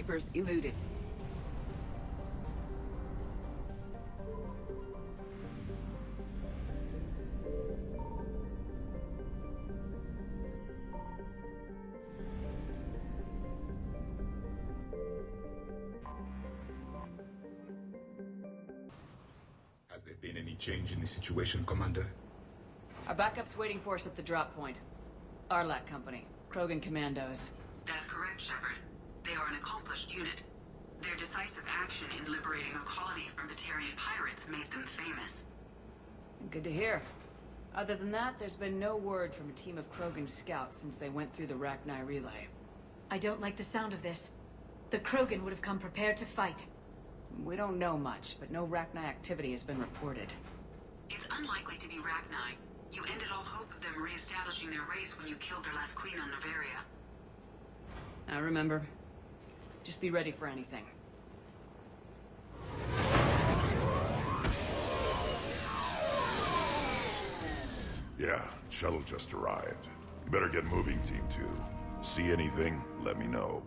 snipers eluded. Has there been any change in the situation, Commander? Our backup's waiting for us at the drop point. Arlac Company, Krogan Commandos. That's correct, Shepard. They are an accomplished unit. Their decisive action in liberating a colony from Batarian pirates made them famous. Good to hear. Other than that, there's been no word from a team of Krogan scouts since they went through the Rachni relay. I don't like the sound of this. The Krogan would have come prepared to fight. We don't know much, but no Rachni activity has been reported. It's unlikely to be Rachni. You ended all hope of them re-establishing their race when you killed their last queen on Noveria. I remember. Just be ready for anything. Yeah, shuttle just arrived. You better get moving, Team 2. See anything, let me know.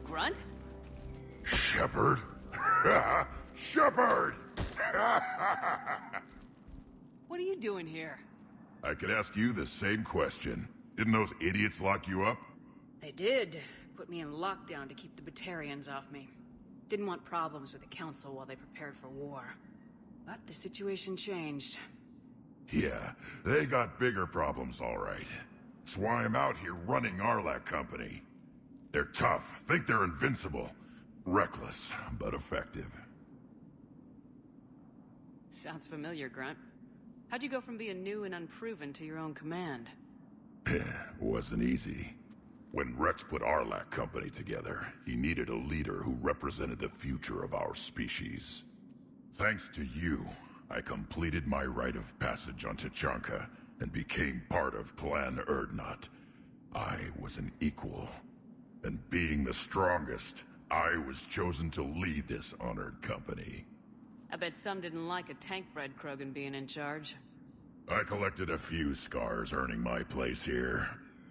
Grunt? Shepard? Shepard! What are you doing here? I could ask you the same question. Didn't those idiots lock you up? They did. Put me in lockdown to keep the Batarians off me. Didn't want problems with the Council while they prepared for war. But the situation changed. Yeah, they got bigger problems, all right. That's why I'm out here running Arlac Company. They're tough, think they're invincible. Reckless, but effective. Sounds familiar, Grunt. How'd you go from being new and unproven to your own command? Wasn't easy. When Rex put Arlac Company together, he needed a leader who represented the future of our species. Thanks to you, I completed my rite of passage on Tachanka and became part of Clan Urdnot. I was an equal. And being the strongest, I was chosen to lead this honored company. I bet some didn't like a tank-bred Krogan being in charge. I collected a few scars earning my place here.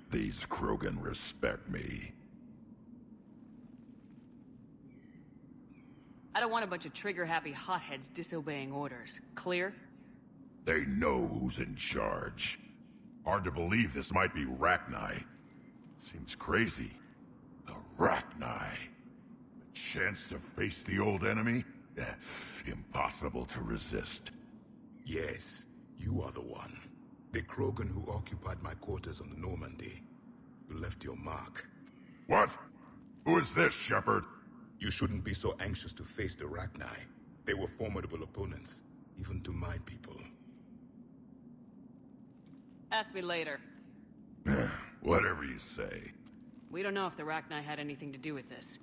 These Krogan respect me. I don't want a bunch of trigger-happy hotheads disobeying orders. Clear? They know who's in charge. Hard to believe this might be Rachni. Seems crazy. The Rachni. A chance to face the old enemy? Impossible to resist. Yes, you are the one. The Krogan who occupied my quarters on the Normandy. You left your mark. What? Who is this, Shepard? You shouldn't be so anxious to face the Rachni. They were formidable opponents, even to my people. Ask me later. Whatever you say. We don't know if the Rachni had anything to do with this.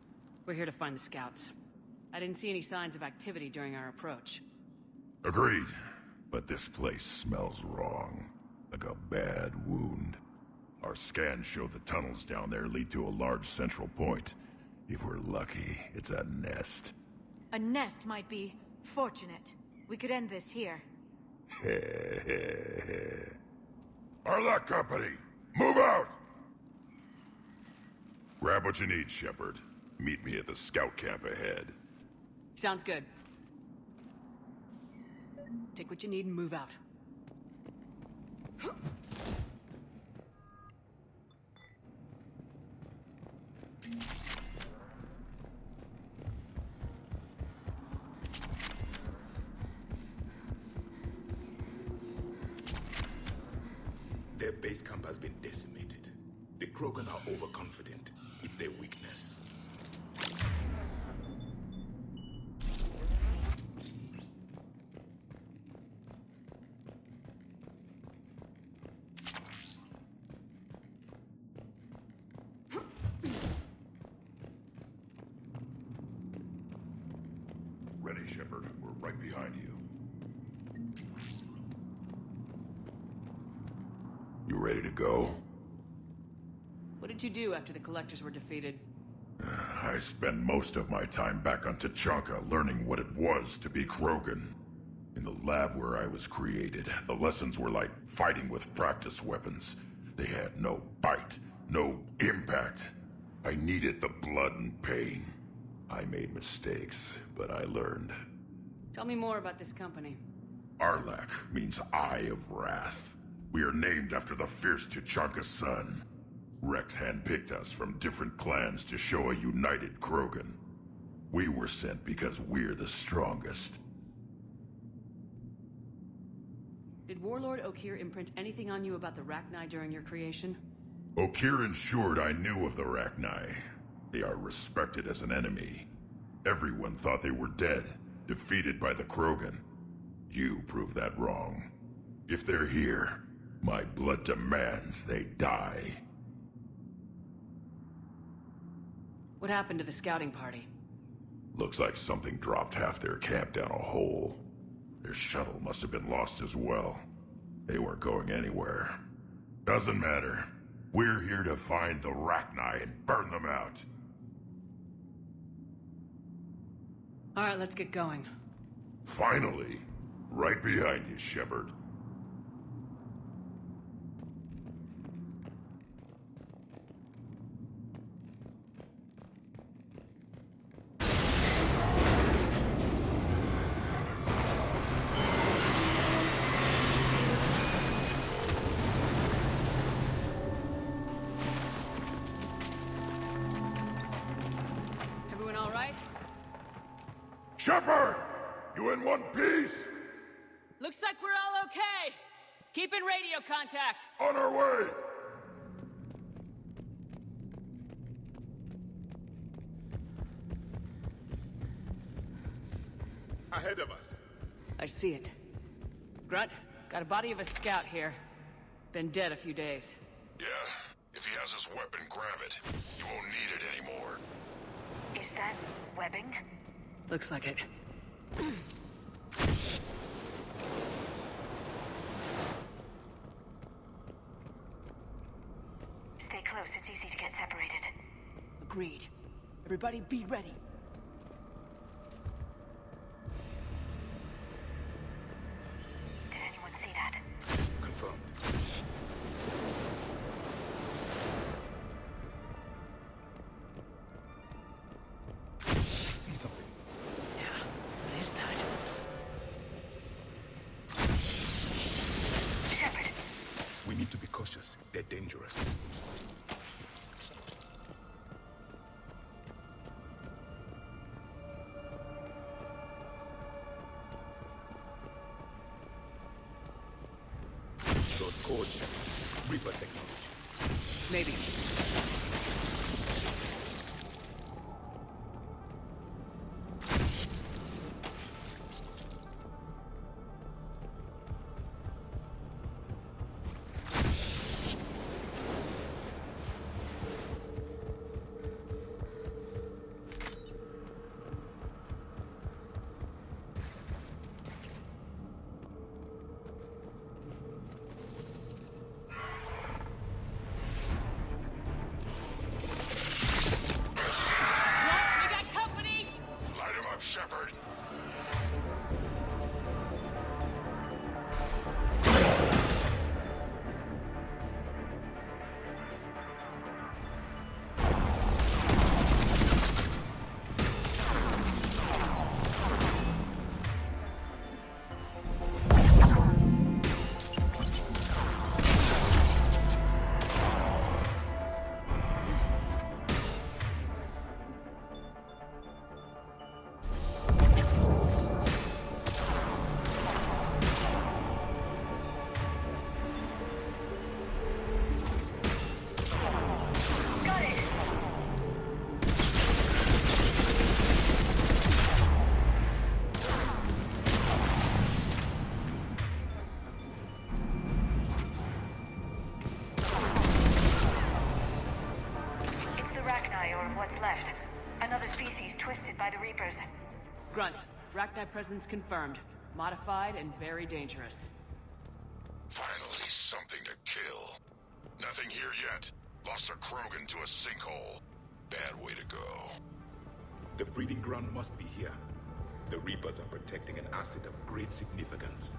We're here to find the scouts. I didn't see any signs of activity during our approach. Agreed. But this place smells wrong. Like a bad wound. Our scans show the tunnels down there lead to a large central point. If we're lucky, it's a nest. A nest might be fortunate. We could end this here. Arlac Company, move out! Grab what you need, Shepard. Meet me at the scout camp ahead. Sounds good. Take what you need and move out. Their base camp has been decimated. The Krogan are overconfident. It's their weakness. Ready, Shepard. We're right behind you. You ready to go? What did you do after the Collectors were defeated? I spent most of my time back on Tachanka learning what it was to be Krogan. In the lab where I was created, the lessons were like fighting with practiced weapons. They had no bite, no impact. I needed the blood and pain. I made mistakes, but I learned. Tell me more about this company. Arlak means Eye of Wrath. We are named after the fierce Tuchanka's son. Rex handpicked us from different clans to show a united Krogan. We were sent because we're the strongest. Did Warlord Okeer imprint anything on you about the Rachni during your creation? Okeer ensured I knew of the Rachni. They are respected as an enemy. Everyone thought they were dead, defeated by the Krogan. You proved that wrong. If they're here, my blood demands they die. What happened to the scouting party? Looks like something dropped half their camp down a hole. Their shuttle must have been lost as well. They weren't going anywhere. Doesn't matter. We're here to find the Rachni and burn them out. All right, let's get going. Finally. Right behind you, Shepard. Everyone all right? Shepard! You in one piece? Looks like we're all okay. Keep in radio contact. On our way! Ahead of us. I see it. Grunt, got a body of a scout here. Been dead a few days. Yeah, if he has his weapon, grab it. You won't need it anymore. Is that webbing? Looks like it. Stay close, it's easy to get separated. Agreed. Everybody be ready. Did anyone see that? Confirmed. See something. Yeah, what is that? Shepard, We need to be cautious. They're dangerous. Those codes, Reaper technology. Maybe. We got company! Light him up, Shepard. what's left. Another species twisted by the Reapers. Grunt, Rachni presence confirmed. Modified and very dangerous. Finally, something to kill. Nothing here yet. Lost a Krogan to a sinkhole. Bad way to go. The breeding ground must be here. The Reapers are protecting an asset of great significance.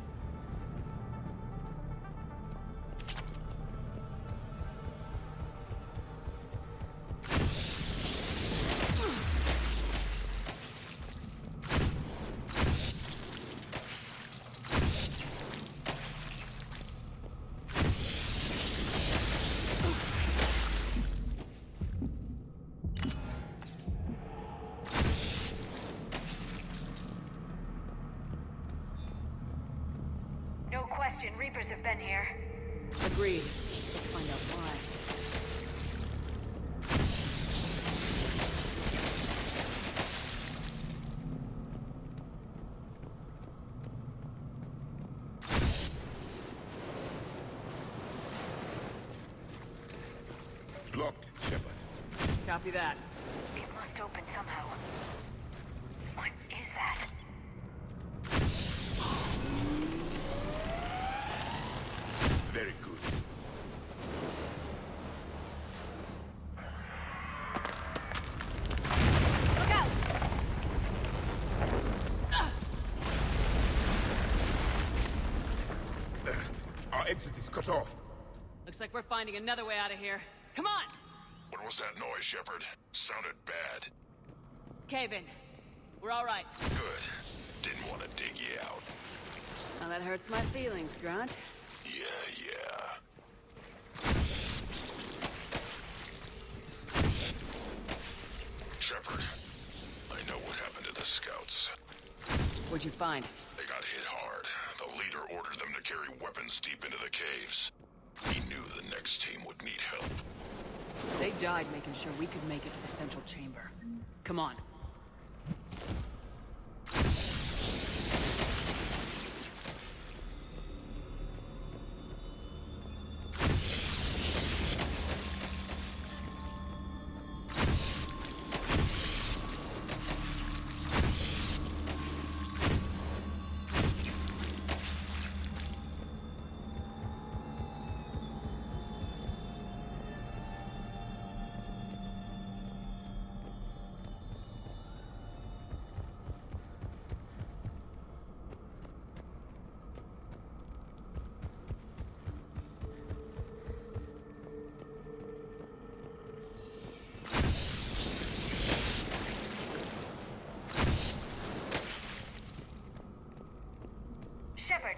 No question, Reapers have been here. Agreed. Let's find out why. Blocked, Shepard. Copy that. It must open somehow. What is that? Very good. Look out! Our exit is cut off. Looks like we're finding another way out of here. Come on! What was that noise, Shepard? Sounded bad. Cave in. We're all right. Good. Didn't want to dig you out. Now that hurts my feelings, Grunt. Yeah. Shepard, I know what happened to the scouts. What'd you find? They got hit hard. The leader ordered them to carry weapons deep into the caves. He knew the next team would need help. They died making sure we could make it to the central chamber. Come on. Shepard!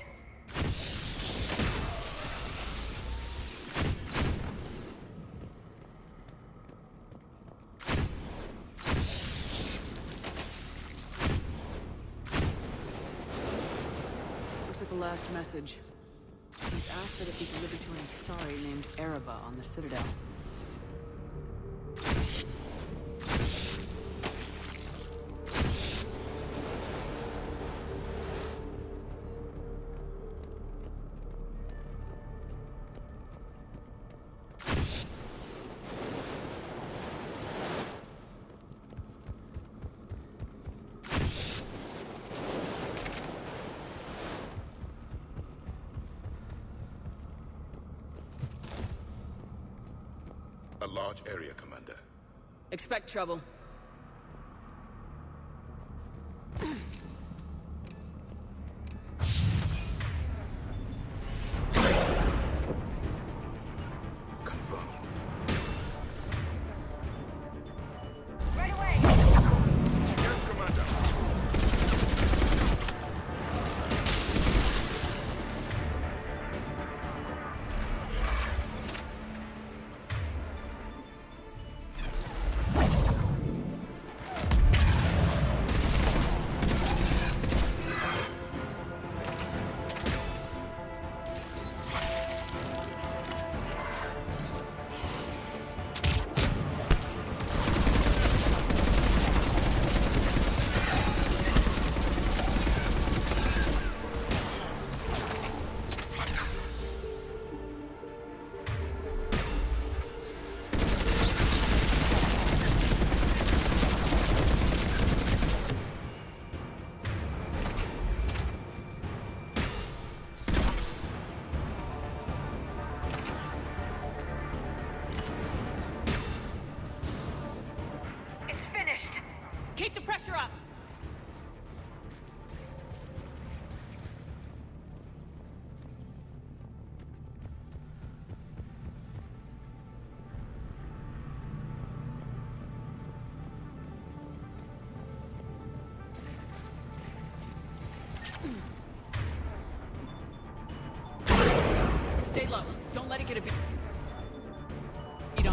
Looks like the last message. He's asked that it be delivered to an Asari named Ereba on the Citadel. A large area, Commander. Expect trouble. Confirmed. Right away! Yes, Commander. It's finished! Keep the pressure up! Stay low. Don't let it get a beat on you.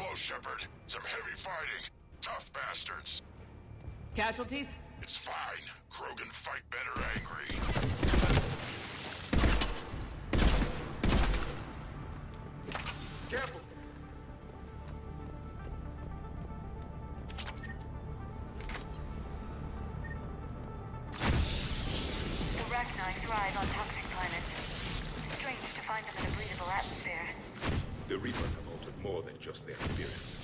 close, Shepard. Some heavy fighting. Tough bastards. Casualties? It's fine. Krogan fight better angry. Careful. The Rachni thrive on toxic planets. Strange to find them in a breathable atmosphere. The Reapers have altered more than just their appearance.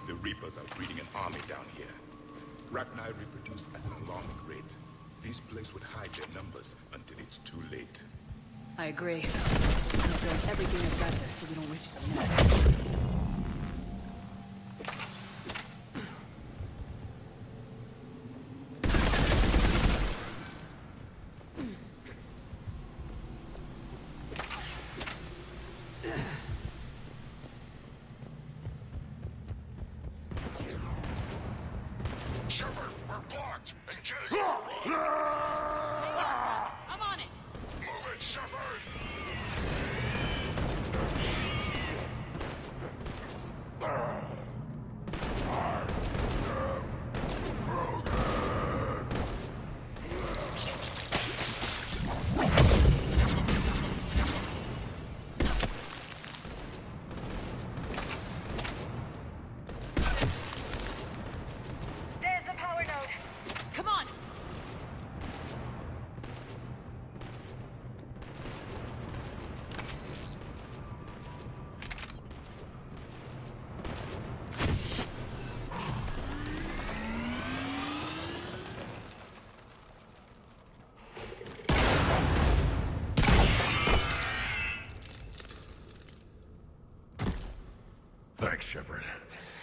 The Reapers are breeding an army down here. Rachni reproduce at an alarming rate. This place would hide their numbers until it's too late. I agree. I'm doing everything I've got there so we don't reach the nest. Shepard, we're blocked and getting overrun. I'm on it! Move it, Shepard! There's the power node. Come on! Thanks, Shepard.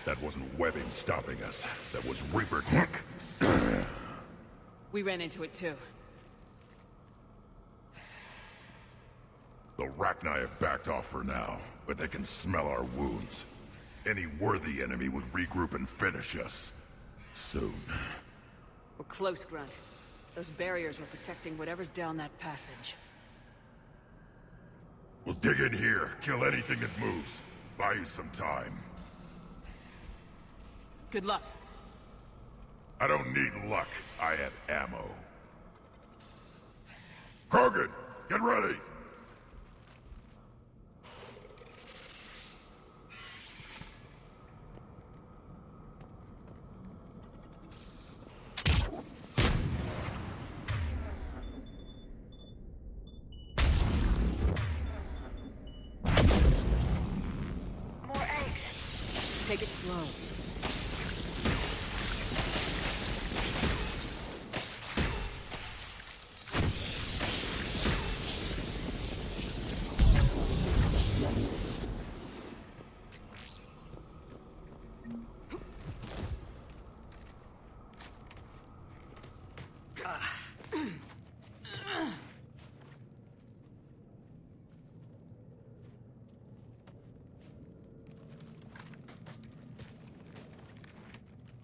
That wasn't webbing stopping us. That was Reaper tech. We ran into it too. The Rachni have backed off for now, but they can smell our wounds. Any worthy enemy would regroup and finish us. Soon. We're close, Grunt. Those barriers were protecting whatever's down that passage. We'll dig in here, kill anything that moves. Buy you some time. Good luck. I don't need luck. I have ammo. Krogan, get ready! More eggs. Take it slow.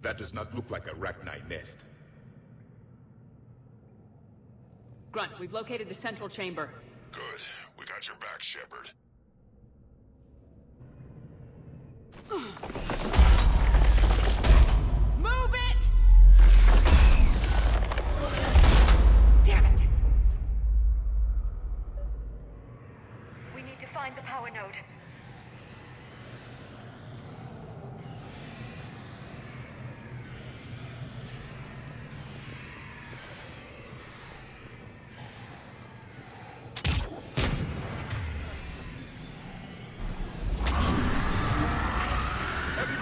That does not look like a Rachni nest. Grunt, we've located the central chamber. Good. We got your back, Shepard. Move it! Damn it! We need to find the power node. Heavy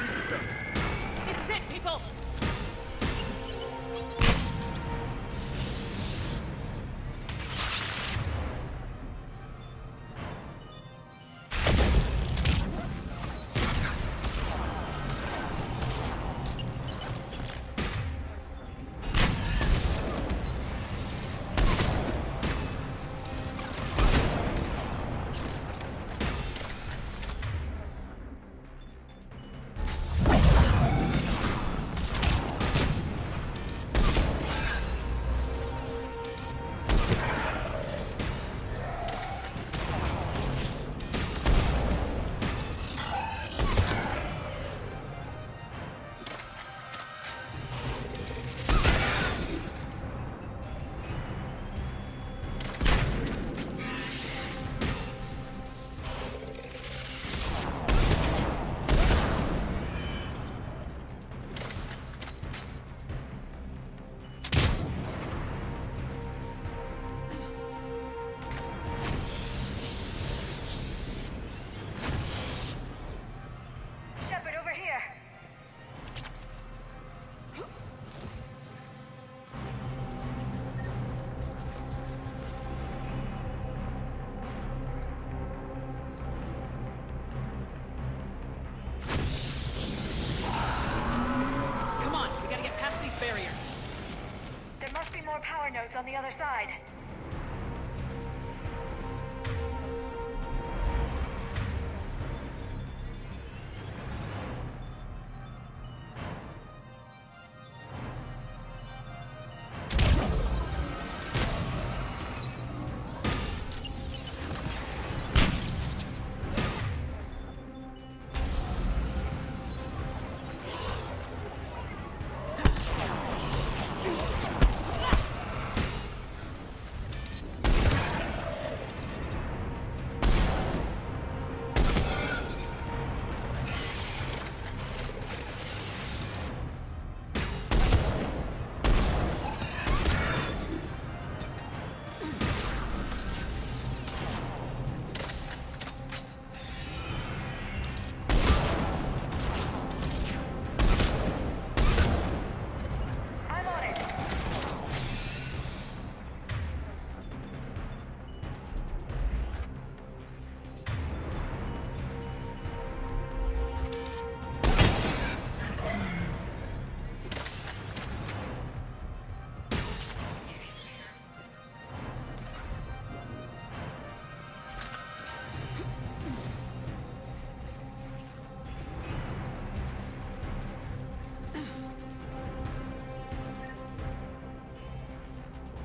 power nodes on the other side.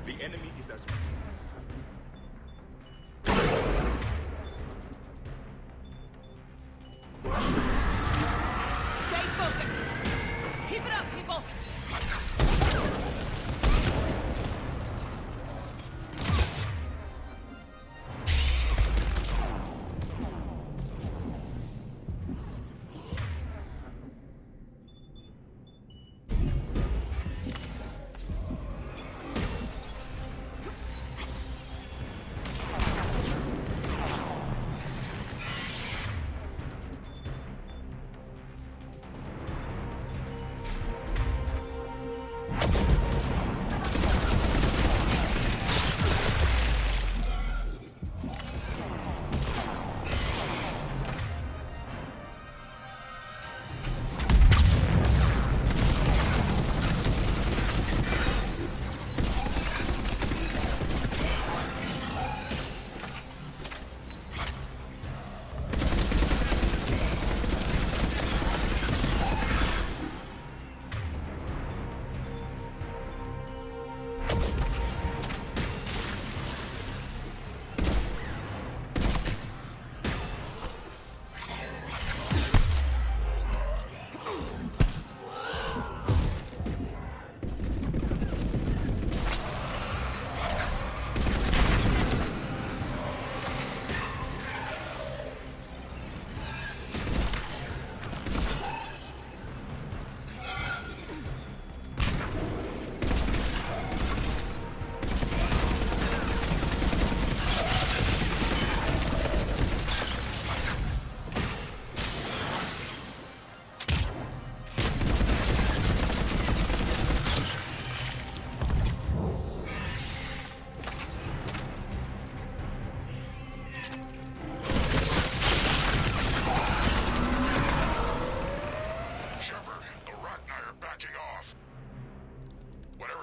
The enemy is as... Stay focused! Keep it up, people!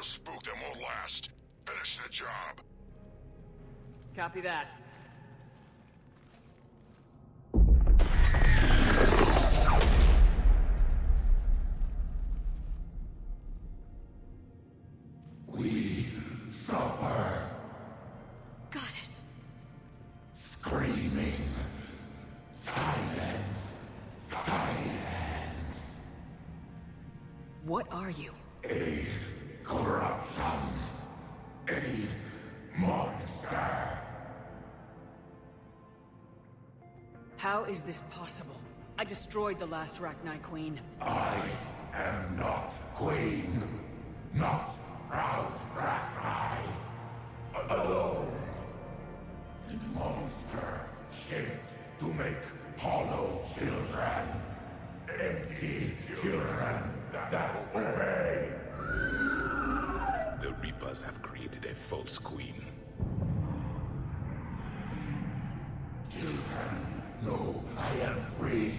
Spook them won't last. Finish the job. Copy that. We suffer. Goddess. Screaming. Silence. Silence. What are you? A corruption. A monster. How is this possible? I destroyed the last Rachni Queen. I am not Queen. Not proud Rachni. Alone. A monster shaped to make hollow children. Empty children that obey. The Reapers have created a false queen. Children know I am free.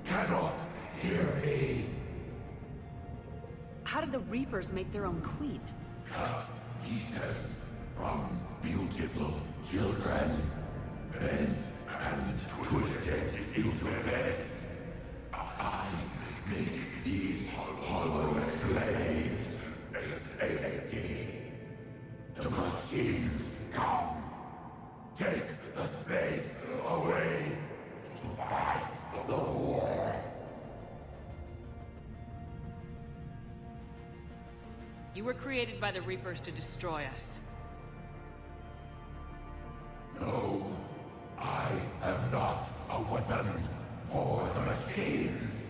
Cannot hear me. How did the Reapers make their own queen? Cut pieces from beautiful children, bent and twisted into this. I make these hollow slaves empty. The machines come. Take the slaves away to fight the war. You were created by the Reapers to destroy us. No, I am not a weapon for the machines.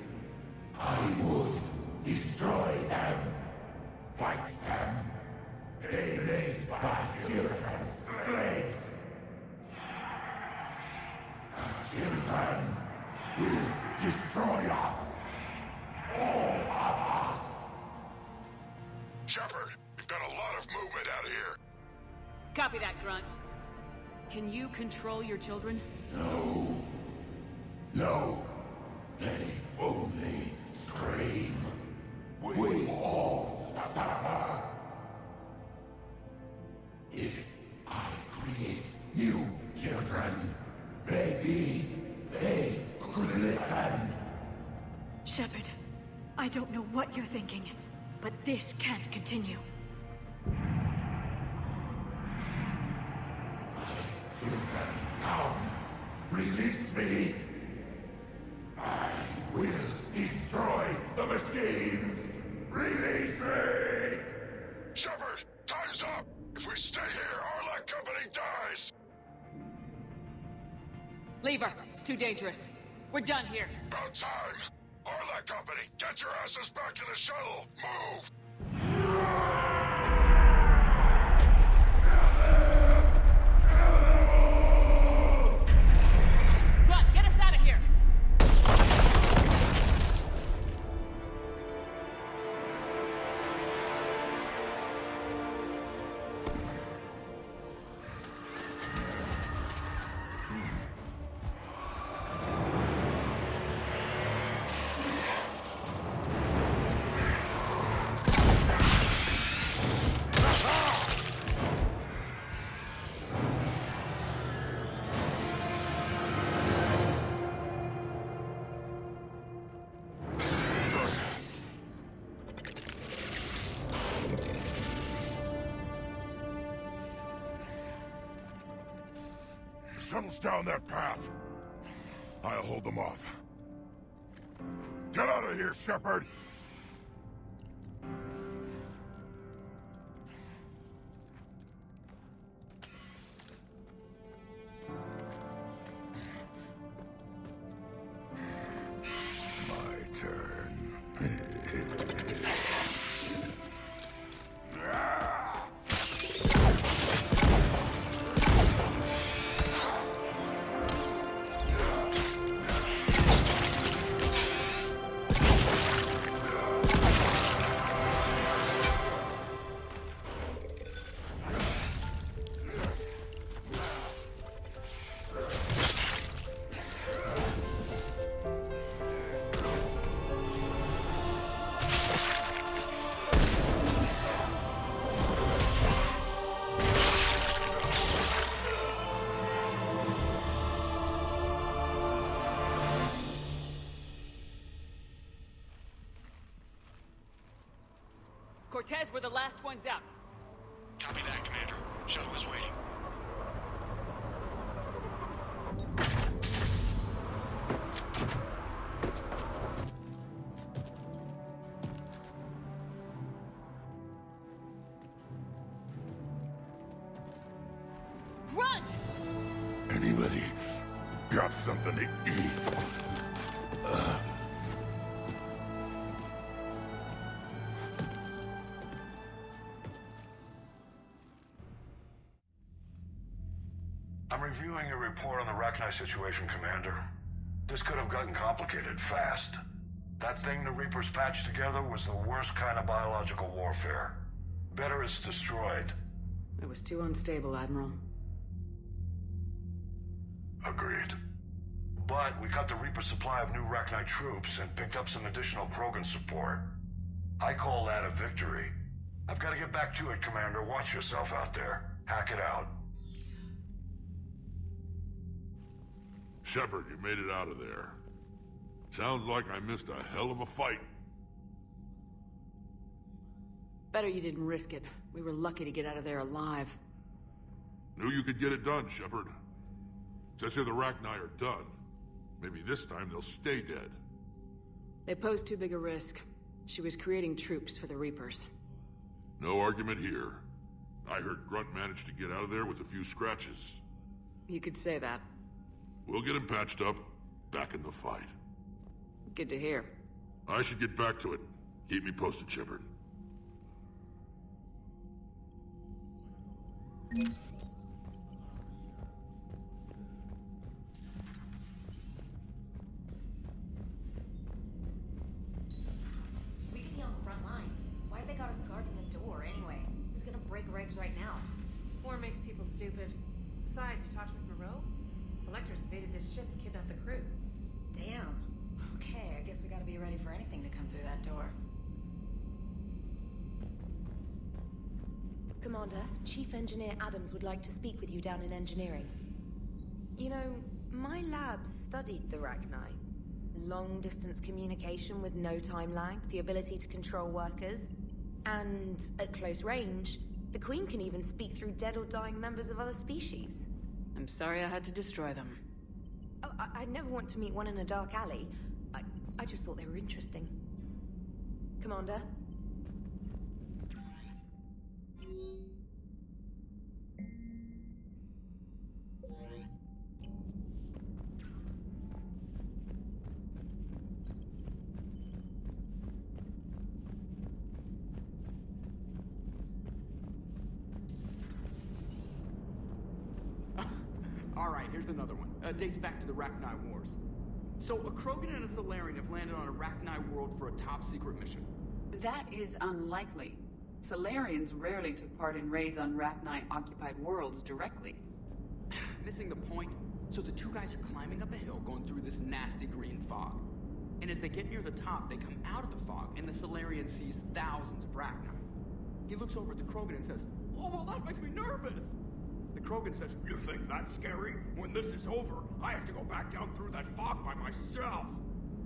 I would destroy them, fight them. They made my children slaves. The children will destroy us. All of us. Shepard, we've got a lot of movement out here. Copy that, Grunt. Can you control your children? No. No. They only scream. We all suffer. If I create new children, maybe they could listen. Shepard, I don't know what you're thinking, but this can't continue. Children, come. Release me. I will destroy the machines. Release me. Shepard, time's up. If we stay here, our company dies. Leave her. It's too dangerous. We're done here. About time. Arlac Company, get your asses back to the shuttle. Move. Run, get us out of here. Shuttles down that path. I'll hold them off. Get out of here, Shepard! My turn. Cortez, we're the last ones out. Copy that, Commander. Shuttle is waiting. Grunt! Anybody got something to eat? I'm reviewing your report on the Rachni situation, Commander. This could have gotten complicated fast. That thing the Reapers patched together was the worst kind of biological warfare. Better it's destroyed. It was too unstable, Admiral. Agreed. But we cut the Reaper supply of new Rachni troops and picked up some additional Krogan support. I call that a victory. I've got to get back to it, Commander. Watch yourself out there. Hack it out. Shepard, you made it out of there. Sounds like I missed a hell of a fight. Better you didn't risk it. We were lucky to get out of there alive. Knew you could get it done, Shepard. Says here the Rachni are done. Maybe this time they'll stay dead. They posed too big a risk. She was creating troops for the Reapers. No argument here. I heard Grunt managed to get out of there with a few scratches. You could say that. We'll get him patched up, back in the fight. Good to hear. I should get back to it. Keep me posted, Shepard. We could be on the front lines. Why have they got us guarding a door anyway? It's gonna break regs right now. War makes people stupid. Besides, you talked with Moreau? Electors invaded this ship and kidnapped the crew. Damn. Okay, I guess we gotta be ready for anything to come through that door. Commander, Chief Engineer Adams would like to speak with you down in engineering. You know, my lab studied the Rachni. Long-distance communication with no time lag, the ability to control workers, and at close range, the Queen can even speak through dead or dying members of other species. I'm sorry I had to destroy them. Oh, I'd never want to meet one in a dark alley. I just thought they were interesting. Commander? Alright, here's another one. Dates back to the Rachni Wars. So, a Krogan and a Salarian have landed on a Rachni world for a top-secret mission. That is unlikely. Salarians rarely took part in raids on Rachni-occupied worlds directly. Missing the point. So the two guys are climbing up a hill going through this nasty green fog. And as they get near the top, they come out of the fog, and the Salarian sees thousands of Rachni. He looks over at the Krogan and says, "Oh, well, that makes me nervous." The Krogan says, "You think that's scary? When this is over, I have to go back down through that fog by myself."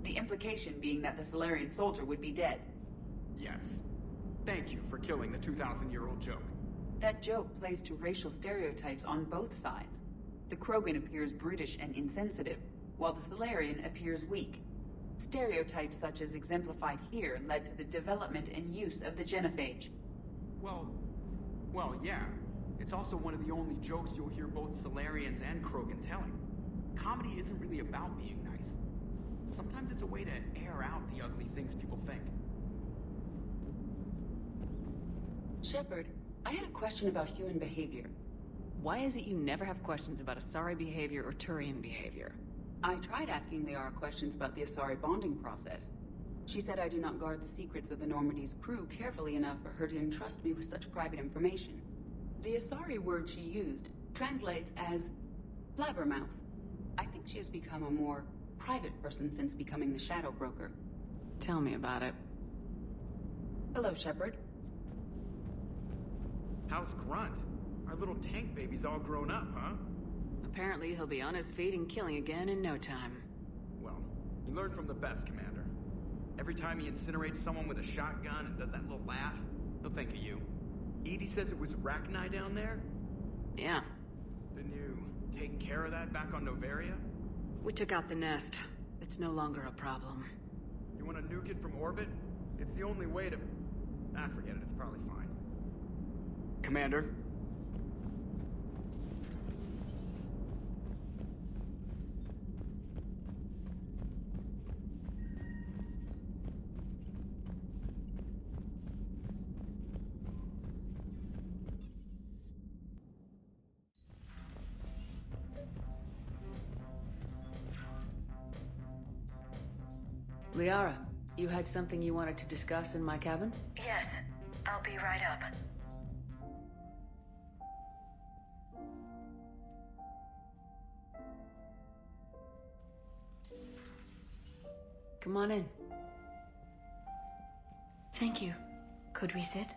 The implication being that the Salarian soldier would be dead. Yes. Thank you for killing the 2,000-year-old joke. That joke plays to racial stereotypes on both sides. The Krogan appears brutish and insensitive, while the Salarian appears weak. Stereotypes such as exemplified here led to the development and use of the genophage. Well, yeah. It's also one of the only jokes you'll hear both Salarians and Krogan telling. Comedy isn't really about being nice. Sometimes it's a way to air out the ugly things people think. Shepard, I had a question about human behavior. Why is it you never have questions about Asari behavior or Turian behavior? I tried asking Liara questions about the Asari bonding process. She said I do not guard the secrets of the Normandy's crew carefully enough for her to entrust me with such private information. The Asari word she used translates as blabbermouth. I think she has become a more private person since becoming the Shadow Broker. Tell me about it. Hello, Shepard. How's Grunt? Our little tank baby's all grown up, huh? Apparently he'll be on his feet and killing again in no time. Well, he learned from the best, Commander. Every time he incinerates someone with a shotgun and does that little laugh, he'll think of you. Edie says it was Rachni down there? Yeah. Didn't you take care of that back on Noveria? We took out the nest. It's no longer a problem. You want to nuke it from orbit? It's the only way to... forget it, it's probably fine. Commander? Liara, you had something you wanted to discuss in my cabin? Yes, I'll be right up. Come on in. Thank you. Could we sit?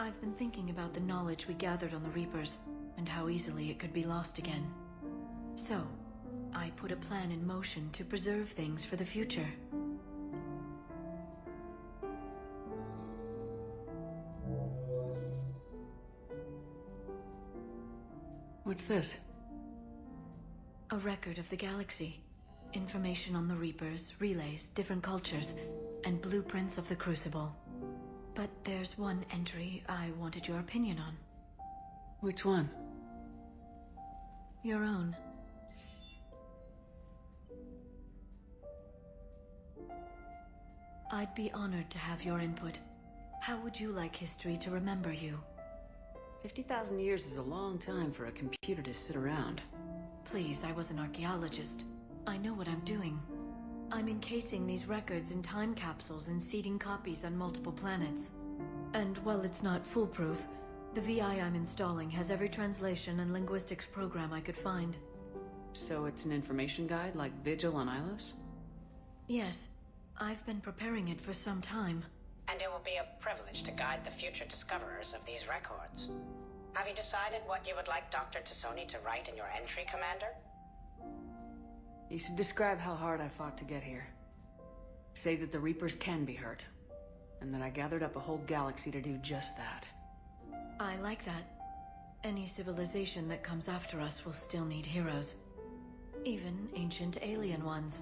I've been thinking about the knowledge we gathered on the Reapers, and how easily it could be lost again. So, I put a plan in motion to preserve things for the future. What's this? A record of the galaxy. Information on the Reapers, relays, different cultures, and blueprints of the Crucible. But there's one entry I wanted your opinion on. Which one? Your own. I'd be honored to have your input. How would you like history to remember you? 50,000 years is a long time for a computer to sit around. Please, I was an archaeologist. I know what I'm doing. I'm encasing these records in time capsules and seeding copies on multiple planets. And while it's not foolproof, the VI I'm installing has every translation and linguistics program I could find. So it's an information guide like Vigil on Ilos? Yes. I've been preparing it for some time. And it will be a privilege to guide the future discoverers of these records. Have you decided what you would like Dr. Tassoni to write in your entry, Commander? You should describe how hard I fought to get here. Say that the Reapers can be hurt, and that I gathered up a whole galaxy to do just that. I like that. Any civilization that comes after us will still need heroes. Even ancient alien ones.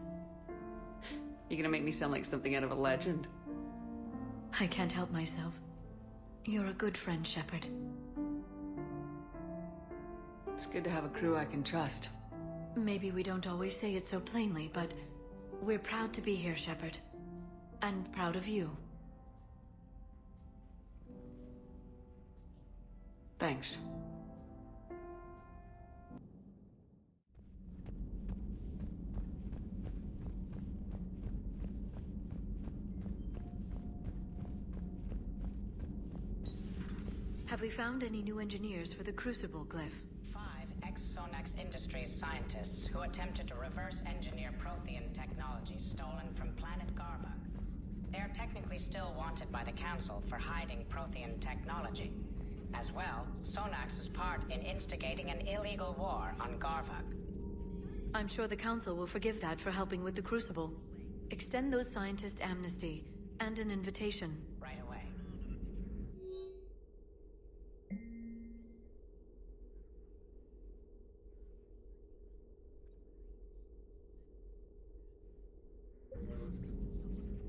You're gonna make me sound like something out of a legend. I can't help myself. You're a good friend, Shepard. It's good to have a crew I can trust. Maybe we don't always say it so plainly, but we're proud to be here, Shepard. And proud of you. Thanks. Have we found any new engineers for the Crucible glyph? 5 ex-Sonax Industries scientists who attempted to reverse engineer Prothean technology stolen from planet Garvuk. They are technically still wanted by the Council for hiding Prothean technology. As well, Sonax's part in instigating an illegal war on Garvuk. I'm sure the Council will forgive that for helping with the Crucible. Extend those scientists amnesty, and an invitation. Right away.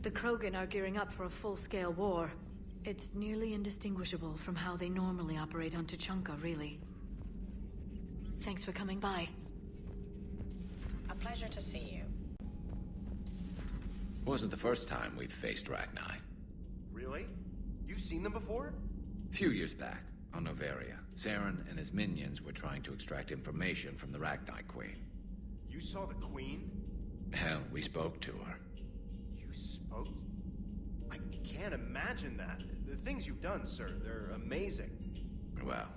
The Krogan are gearing up for a full-scale war. It's nearly indistinguishable from how they normally operate on Tuchanka, really. Thanks for coming by. A pleasure to see you. Wasn't the first time we've faced Rachni. Really? You've seen them before? A few years back, on Noveria, Saren and his minions were trying to extract information from the Rachni Queen. You saw the Queen? Hell, we spoke to her. You spoke? I can't imagine that. The things you've done, sir, they're amazing. Well,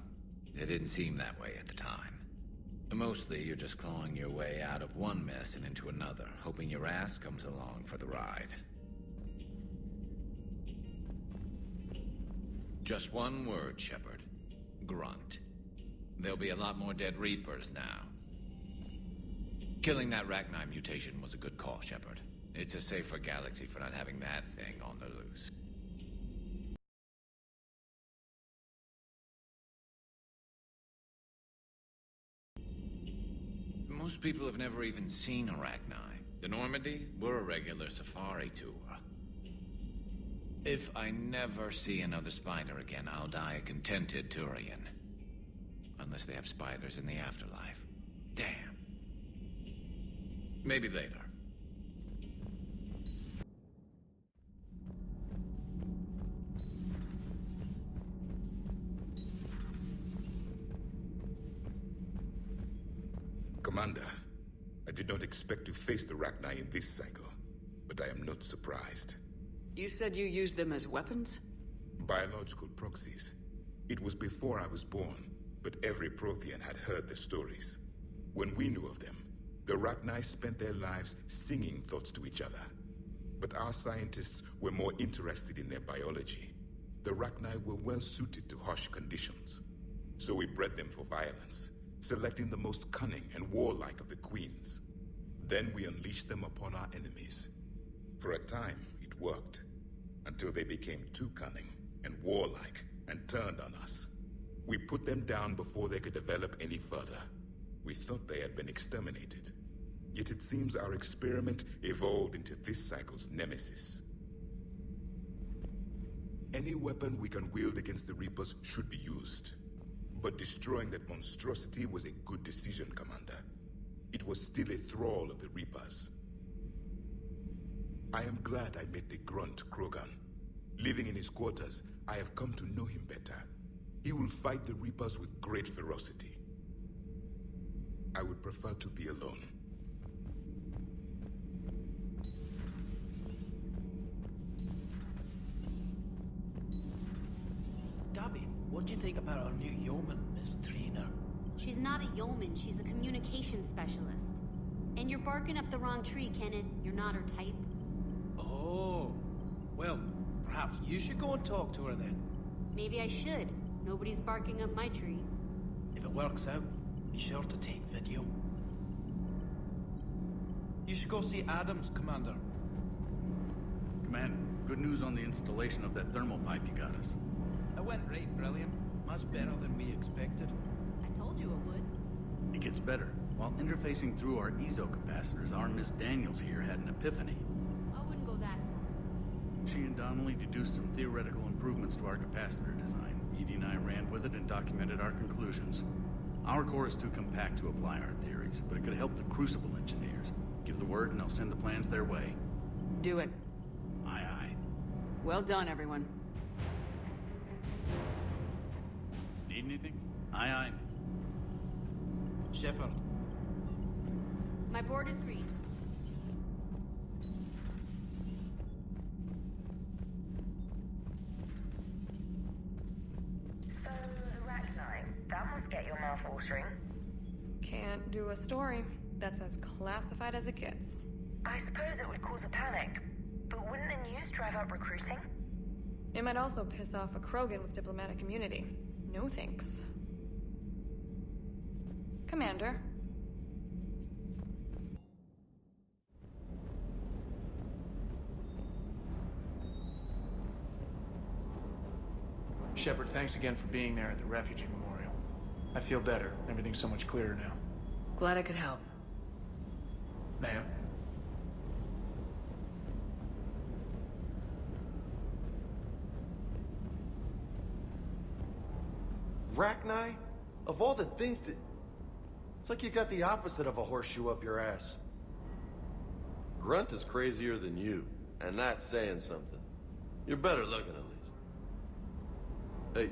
it didn't seem that way at the time. Mostly, you're just clawing your way out of one mess and into another, hoping your ass comes along for the ride. Just one word, Shepard. Grunt. There'll be a lot more dead Reapers now. Killing that Rachni mutation was a good call, Shepard. It's a safer galaxy for not having that thing on the loose. Most people have never even seen a Rachni. The Normandy, we're a regular safari tour. If I never see another spider again, I'll die a contented Turian. Unless they have spiders in the afterlife. Damn. Maybe later. Commander, I did not expect to face the Rachni in this cycle, but I am not surprised. You said you used them as weapons? Biological proxies. It was before I was born, but every Prothean had heard the stories. When we knew of them, the Rachni spent their lives singing thoughts to each other. But our scientists were more interested in their biology. The Rachni were well suited to harsh conditions. So we bred them for violence, selecting the most cunning and warlike of the queens. Then we unleashed them upon our enemies. For a time, it worked, until they became too cunning and warlike and turned on us. We put them down before they could develop any further. We thought they had been exterminated. Yet it seems our experiment evolved into this cycle's nemesis. Any weapon we can wield against the Reapers should be used. But destroying that monstrosity was a good decision, Commander. It was still a thrall of the Reapers. I am glad I met the grunt Krogan. Living in his quarters, I have come to know him better. He will fight the Reapers with great ferocity. I would prefer to be alone. Gabby, what do you think about our new yeoman, Miss Trainer? She's not a yeoman, she's a communication specialist. And you're barking up the wrong tree, Kenneth. You're not her type. Oh, well, perhaps you should go and talk to her then. Maybe I should. Nobody's barking up my tree. If it works out, be sure to take video. You should go see Adams, Commander. Commander, good news on the installation of that thermal pipe you got us. It went right brilliant. Much better than we expected. I told you it would. It gets better. While interfacing through our ESO capacitors, our Miss Daniels here had an epiphany. I wouldn't go that far. She and Donnelly deduced some theoretical improvements to our capacitor design. Edie and I ran with it and documented our conclusions. Our core is too compact to apply our theories, but it could help the Crucible engineers. Give the word and I'll send the plans their way. Do it. Aye, aye. Well done, everyone. Need anything? Aye, aye. Shepard. My board is green. So, Rachni, that must get your mouth watering. Can't do a story. That's as classified as it gets. I suppose it would cause a panic, but wouldn't the news drive up recruiting? It might also piss off a Krogan with diplomatic immunity. No thanks. Commander. Shepard, thanks again for being there at the Refugee Memorial. I feel better. Everything's so much clearer now. Glad I could help. Ma'am? Rachni? Of all the things to... It's like you got the opposite of a horseshoe up your ass. Grunt is crazier than you, and that's saying something. You're better looking, at least. Hey,